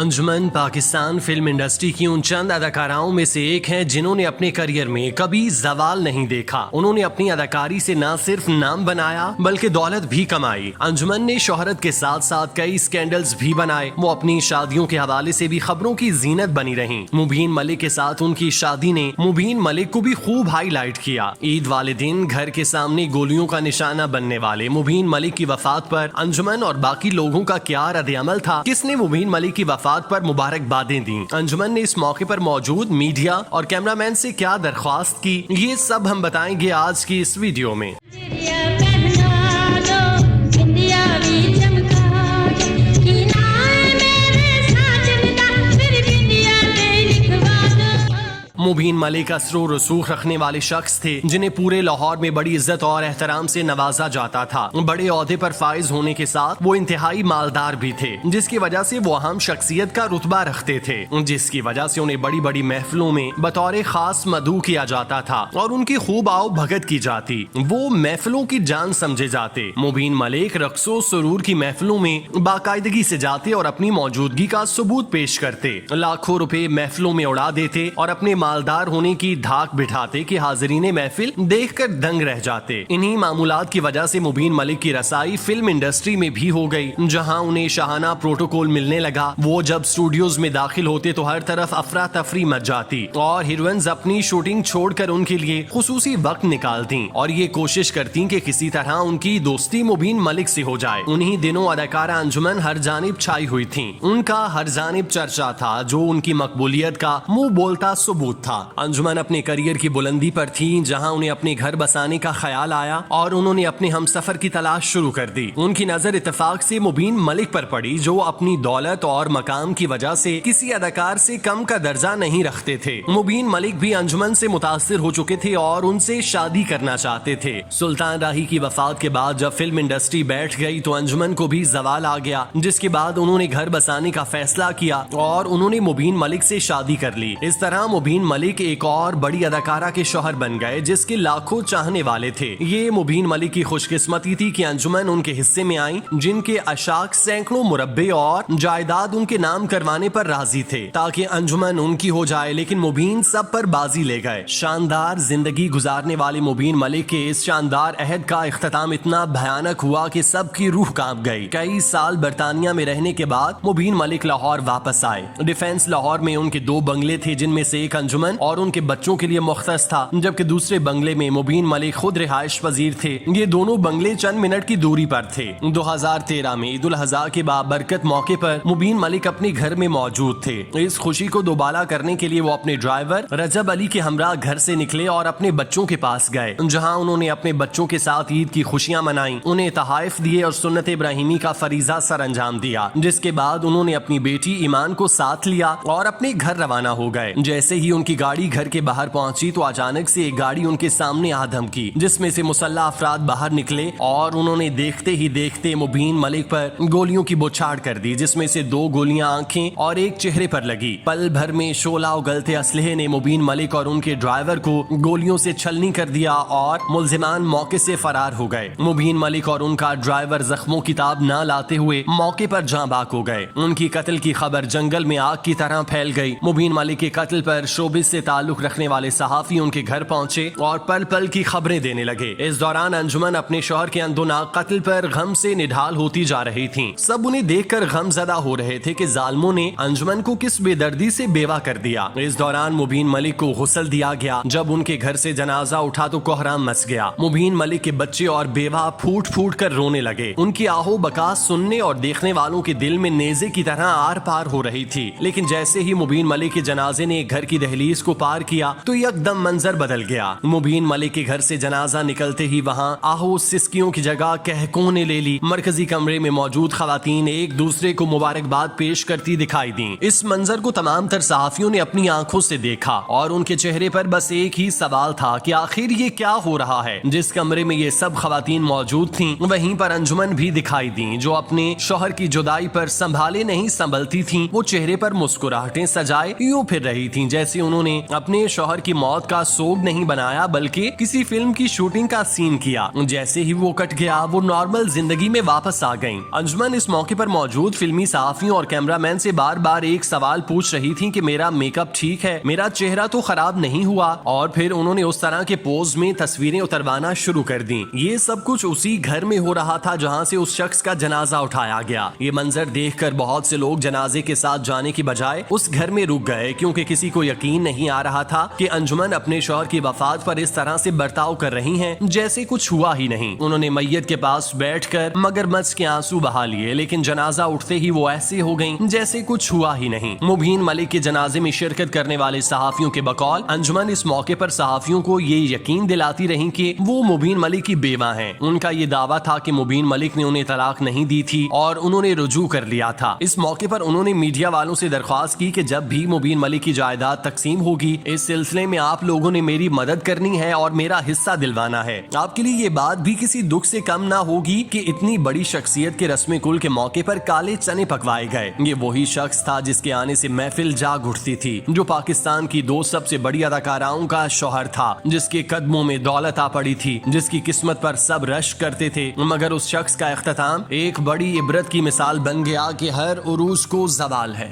अंजुमन Pakistan film industry की उन चंद अदाकाराओं में से एक हैं जिन्होंने अपने करियर में कभी जवाल नहीं देखा। उन्होंने अपनी अदाकारी से न सिर्फ नाम बनाया बल्कि दौलत भी कमाई। अंजुमन ने शोहरत के साथ साथ कई स्कैंडल्स भी बनाए। वो अपनी शादियों के हवाले से भी खबरों की जीनत बनी रहीं। मुबीन मलिक के साथ उनकी शादी ने मुबीन मलिक को भी खूब हाईलाइट किया। ईद वाले दिन घर के सामने गोलियों का निशाना बनने वाले मुबीन मलिक की वफात पर अंजुमन और बाकी लोगों का क्या रद्द-ए-अमल था, किसने मुबीन मलिक की वफात पर मुबारकबादें दी, अंजुमन ने इस मौके पर मौजूद मीडिया और कैमरामैन से क्या दरख्वास्त की, ये सब हम बताएंगे आज की इस वीडियो में। मुबीन मलिक असरो रसूख रखने वाले शख्स थे जिन्हें पूरे लाहौर में बड़ी इज्जत और एहतराम से नवाजा जाता था। बड़े ओहदे पर फाइज होने के साथ वो इंतहाई मालदार भी थे, जिसकी वजह से वो अहम शख्सियत का रुतबा रखते थे, जिसकी वजह से उन्हें बड़ी बड़ी महफिलों में बतौर खास मदऊ किया जाता था और उनकी खूब आओ भगत की जाती। वो महफिलों की जान समझे जाते। मुबीन मलिक रक्सो सुरूर की महफिलों में बाकायदगी से जाते और अपनी मौजूदगी का सबूत पेश करते। लाखों रुपए महफिलों में उड़ा देते और अपने मालदार होने की धाक बिठाते कि हाज़रीने महफिल देखकर दंग रह जाते। इन्हीं मामूलात की वजह से मुबीन मलिक की रसाई फिल्म इंडस्ट्री में भी हो गई, जहां उन्हें शाहाना प्रोटोकॉल मिलने लगा। वो जब स्टूडियोज में दाखिल होते तो हर तरफ अफरा तफरी मच जाती और हीरोइंस अपनी शूटिंग छोड़कर उनके लिए खुसूसी वक्त निकालती और ये कोशिश करती कि किसी तरह उनकी दोस्ती मुबीन मलिक से हो जाए। उन्हीं दिनों अदाकारा अंजुमन हर जानिब छाई हुई थी। उनका हर जानिब चर्चा था, जो उनकी मकबूलियत का मुंह बोलता सबूत था। अंजुमन अपने करियर की बुलंदी पर थी, जहां उन्हें अपने घर बसाने का ख्याल आया और उन्होंने अपने हमसफर की तलाश शुरू कर दी। उनकी नजर इत्तेफाक से मुबीन मलिक पर पड़ी, जो अपनी दौलत और मकाम की वजह से किसी अदाकार से कम का दर्जा नहीं रखते थे। मुबीन मलिक भी अंजुमन से मुतासिर हो चुके थे और उनसे शादी करना चाहते थे। सुल्तान राही की वफात के बाद जब फिल्म इंडस्ट्री बैठ गई तो अंजुमन को भी जवाल आ गया, जिसके बाद उन्होंने घर बसाने का फैसला किया और उन्होंने मुबीन मलिक से शादी कर ली। इस तरह मुबीन मलिक एक और बड़ी अदाकारा के शौहर बन गए, जिसके लाखों चाहने वाले थे। ये मुबीन मलिक की खुशकिस्मती थी कि अंजुमन उनके हिस्से में आई, जिनके अशाक सैकड़ों मुरब्बे और जायदाद उनके नाम करवाने पर राजी थे ताकि अंजुमन उनकी हो जाए, लेकिन मुबीन सब पर बाजी ले गए। शानदार जिंदगी गुजारने वाले मुबीन मलिक के इस शानदार अहद का इख्तिताम इतना भयानक हुआ कि सबकी रूह कांप गई। कई साल बरतानिया में रहने के बाद मुबीन मलिक लाहौर वापस आए। डिफेंस लाहौर में उनके 2 बंगले थे, जिनमें से एक अंजुमन और उनके बच्चों के लिए मुख्तस था, जबकि दूसरे बंगले में मुबीन मलिक खुद रिहाइश पजीर थे। ये दोनों बंगले चंद मिनट की दूरी पर थे। 2013 में ईद उल अज़हा के बाबरकत मौके पर मुबीन मलिक अपने घर में मौजूद थे। इस खुशी को दोबाला करने के लिए वो अपने ड्राइवर रजब अली के हमरा घर से निकले और अपने बच्चों के पास गए, जहां उन्होंने अपने बच्चों के साथ ईद की खुशियां मनाई, उन्हें तहाइफ दिए और सुन्नत इब्राहिमी का फरीजा सर अंजाम दिया। जिसके बाद उन्होंने अपनी बेटी ईमान को साथ लिया और अपने घर रवाना हो गए। जैसे ही उनकी गाड़ी घर के बाहर पहुंची तो अचानक से एक गाड़ी उनके सामने आ धमकी, जिसमें से मुसल्ला अफराद बाहर निकले और उन्होंने देखते ही देखते मुबीन मलिक पर गोलियों की बौछार कर दी, जिसमें से 2 गोलियां आंखें और एक चेहरे पर लगी। पल भर में शोला उगलते असलहे ने मुबीन मलिक और उनके ड्राइवर को गोलियों से छलनी कर दिया और मुलजिमान मौके से फरार हो गए। मुबीन मलिक और उनका ड्राइवर जख्मों की ताब न लाते हुए मौके पर जाँ बाक हो गए। उनकी कत्ल की खबर जंगल में आग की तरह फैल गई। मुबीन मलिक के कत्ल पर शोबिस से ताल्लुक रखने वाले सहाफी उनके घर पहुंचे और पल पल की खबरें देने लगे। इस दौरान अंजुमन अपने शौहर के अंदोनाक कत्ल पर गम से निढाल होती जा रही थीं। सब उन्हें देखकर गमज़दा हो रहे थे कि जालिमों ने अंजुमन को किस बेदर्दी से बेवा कर दिया। इस दौरान मुबीन मलिक को गुस्ल दिया गया। जब उनके घर से जनाजा उठा तो कोहराम मच गया। मुबीन मलिक के बच्चे और बेवा फूट फूट कर रोने लगे। उनकी आहो बकास सुनने और देखने वालों के दिल में नेज़े की तरह आर पार हो रही थी। लेकिन जैसे ही मुबीन मलिक के जनाजे ने घर की दहलीज को पार किया तो एकदम मंजर बदल गया। मुबीन मलिक के घर से जनाजा निकलते ही वहां आहो सिस्कियों की जगह कहकों ने ले ली। मरकजी कमरे में मौजूद खवातीन एक दूसरे को मुबारकबाद पेश करती दिखाई दी। इस मंजर को तमाम तर सहाफियों ने अपनी आंखों से देखा और उनके चेहरे पर बस एक ही सवाल था कि आखिर ये क्या हो रहा है। जिस कमरे में ये सब खवातीन मौजूद थीं, वहीं पर अंजुमन भी दिखाई दी, जो अपने शौहर की जुदाई पर संभाले नहीं संभलती थीं। वो चेहरे पर मुस्कुराहटें सजाए यूं फिर रही थीं, जैसे انہوں نے اپنے شوہر کی موت کا سوگ نہیں بنایا بلکہ کسی فلم کی شوٹنگ کا سین کیا۔ جیسے ہی وہ کٹ گیا وہ نارمل زندگی میں واپس آ گئیں۔ انجمن اس موقع پر موجود فلمی صحافیوں اور کیمرہ مین سے بار بار ایک سوال پوچھ رہی تھی کہ میرا میک اپ ٹھیک ہے، میرا چہرہ تو خراب نہیں ہوا، اور پھر انہوں نے اس طرح کے پوز میں تصویریں اتروانا شروع کر دیں۔ یہ سب کچھ اسی گھر میں ہو رہا تھا جہاں سے اس شخص کا جنازہ اٹھایا گیا۔ یہ منظر دیکھ کر بہت سے لوگ جنازے کے ساتھ جانے کی بجائے اس گھر میں رک گئے، کیونکہ کسی کو یقین نہیں آ رہا تھا کہ انجمن اپنے شوہر کی وفات پر اس طرح سے برتاؤ کر رہی ہیں جیسے کچھ ہوا ہی نہیں۔ انہوں نے میت کے پاس بیٹھ کر مگرمچھ کے آنسو بہا لیے، لیکن جنازہ اٹھتے ہی وہ ایسے ہو گئیں جیسے کچھ ہوا ہی نہیں۔ مبین ملک کے جنازے میں شرکت کرنے والے صحافیوں کے بقول انجمن اس موقع پر صحافیوں کو یہ یقین دلاتی رہیں کہ وہ مبین ملک کی بیوہ ہیں۔ ان کا یہ دعویٰ تھا کہ مبین ملک نے انہیں طلاق نہیں دی تھی اور انہوں نے رجوع کر لیا تھا۔ اس موقع پر انہوں نے میڈیا والوں سے درخواست کی کہ جب بھی مبین ملک کی جائیداد تقسیم ہوگی اس سلسلے میں آپ لوگوں نے میری مدد کرنی ہے اور میرا حصہ دلوانا ہے۔ آپ کے لیے یہ بات بھی کسی دکھ سے کم نہ ہوگی کہ اتنی بڑی شخصیت کے رسم کل کے موقع پر کالے چنے پکوائے گئے۔ یہ وہی شخص تھا جس کے آنے سے محفل جاگ اٹھتی تھی، جو پاکستان کی دو سب سے بڑی اداکاراؤں کا شوہر تھا، جس کے قدموں میں دولت آ پڑی تھی، جس کی قسمت پر سب رشک کرتے تھے، مگر اس شخص کا اختتام ایک بڑی عبرت کی مثال بن گیا کہ ہر عروج کو زوال ہے۔